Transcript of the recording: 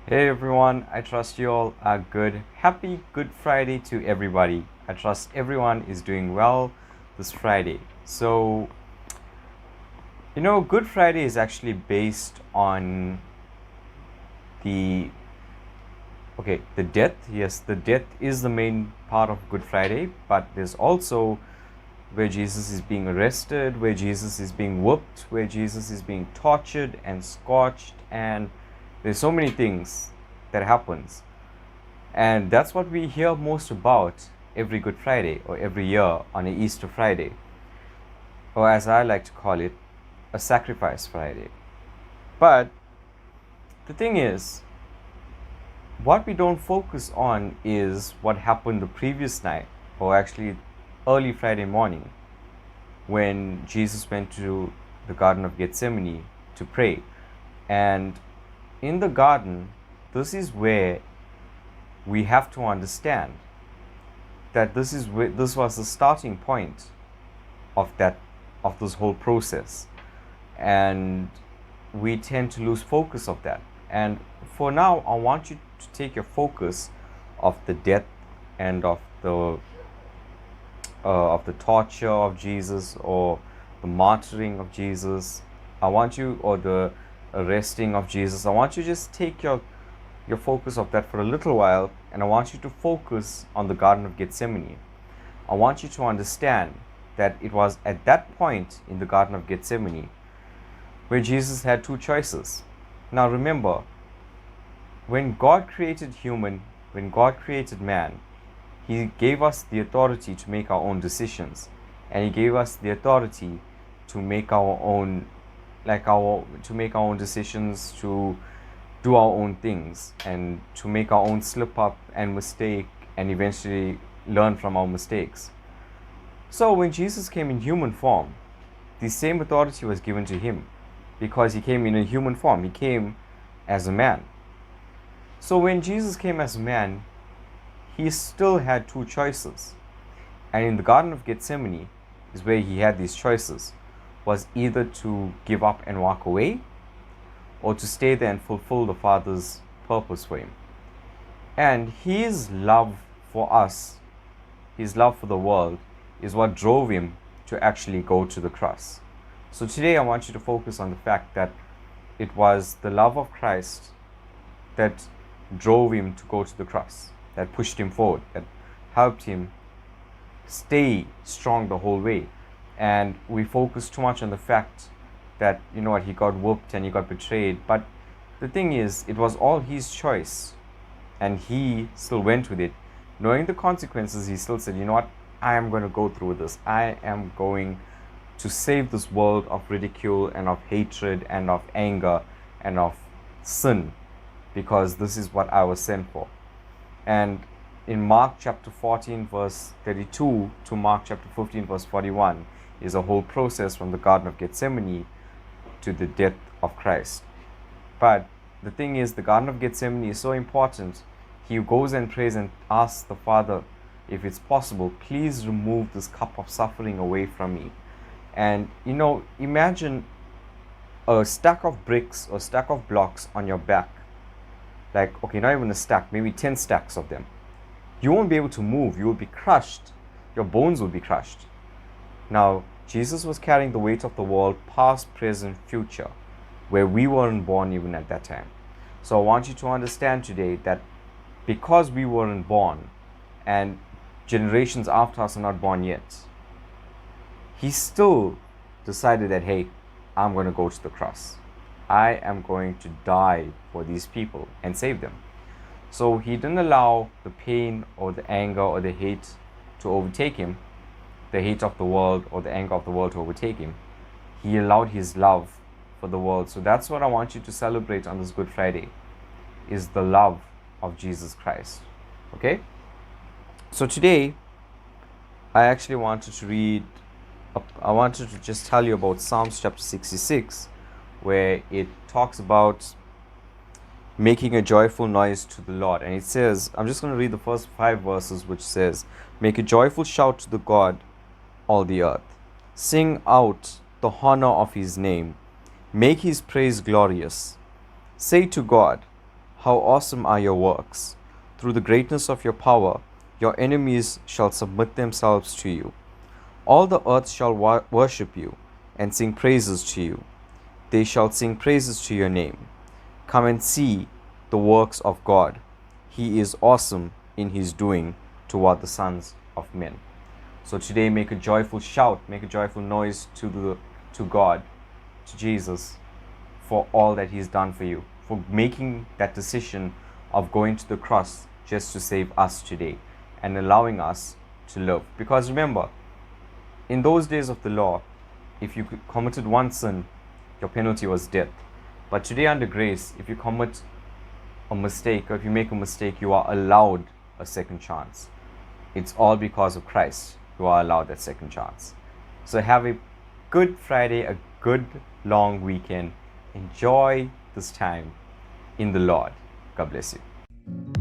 Hey everyone, I trust you all are good. Happy Good Friday to everybody. I trust everyone is doing well this Friday. Good Friday is actually based on the the death. Yes, the death is the main part of Good Friday, but there's also where Jesus is being arrested, where Jesus is being whooped, where Jesus is being tortured and scorched, and there's so many things that happens. And that's what we hear most about every Good Friday or every year on a Easter Friday, or as I like to call it, a Sacrifice Friday. But the thing is, what we don't focus on is what happened the previous night, or actually early Friday morning, when Jesus went to the Garden of Gethsemane to pray. And in the garden, this is where we have to understand that this was the starting point of this whole process, and we tend to lose focus of that. And for now, I want you to take your focus of the death and of the torture of Jesus, or the martyring of Jesus. Or the arresting of Jesus. I want you to just take your focus of that for a little while, and I want you to focus on the Garden of Gethsemane. I want you to understand that it was at that point in the Garden of Gethsemane where Jesus had two choices. Now remember, when God created when God created man, He gave us the authority to make our own decisions, and He gave us the authority to make our own, to make our own decisions, to do our own things, and to make our own slip up and mistake, and eventually learn from our mistakes. So when Jesus came in human form, the same authority was given to Him, because He came in a human form. He came as a man. So when Jesus came as a man, He still had two choices. And in the Garden of Gethsemane is where He had these choices, was either to give up and walk away, or to stay there and fulfill the Father's purpose for Him. And His love for us, His love for the world, is what drove Him to actually go to the cross. So today I want you to focus on the fact that it was the love of Christ that drove Him to go to the cross, that pushed Him forward, that helped Him stay strong the whole way. And we focus too much on the fact that, He got whooped and He got betrayed. But the thing is, it was all His choice, and He still went with it. Knowing the consequences, He still said, I am going to go through this. I am going to save this world of ridicule and of hatred and of anger and of sin, because this is what I was sent for. And in Mark chapter 14 verse 32 to Mark chapter 15 verse 41 is a whole process from the Garden of Gethsemane to the death of Christ. But the thing is, the Garden of Gethsemane is so important. He goes and prays and asks the Father, if it's possible, please remove this cup of suffering away from me. And imagine a stack of bricks or stack of blocks on your back. Not even a stack, maybe 10 stacks of them. You won't be able to move. You will be crushed. Your bones will be crushed. Now, Jesus was carrying the weight of the world, past, present, future, where we weren't born even at that time. So I want you to understand today that because we weren't born, and generations after us are not born yet, He still decided that, hey, I'm going to go to the cross. I am going to die for these people and save them. So He didn't allow the pain or the anger or the hate to overtake Him, the hate of the world or the anger of the world to overtake Him. He allowed His love for the world. So that's what I want you to celebrate on this Good Friday, is the love of Jesus Christ. Okay? So today, I actually wanted to just tell you about Psalms chapter 66, where it talks about making a joyful noise to the Lord. And it says, I'm just going to read the first 5 verses, which says, make a joyful shout to the God, all the earth. Sing out the honor of His name. Make His praise glorious. Say to God, How awesome are your works! Through the greatness of your power, your enemies shall submit themselves to you. All the earth shall worship you and sing praises to you. They shall sing praises to your name. Come and see the works of God. He is awesome in his doing toward the sons of men. So today make a joyful shout, make a joyful noise to God, to Jesus, for all that he's done for you, for making that decision of going to the cross just to save us today and allowing us to live. Because remember, in those days of the law, if you committed one sin, your penalty was death. But today under grace, if you commit a mistake or if you make a mistake, you are allowed a second chance. It's all because of Christ you are allowed that second chance. So have a good Friday, a good long weekend. Enjoy this time in the Lord. God bless you.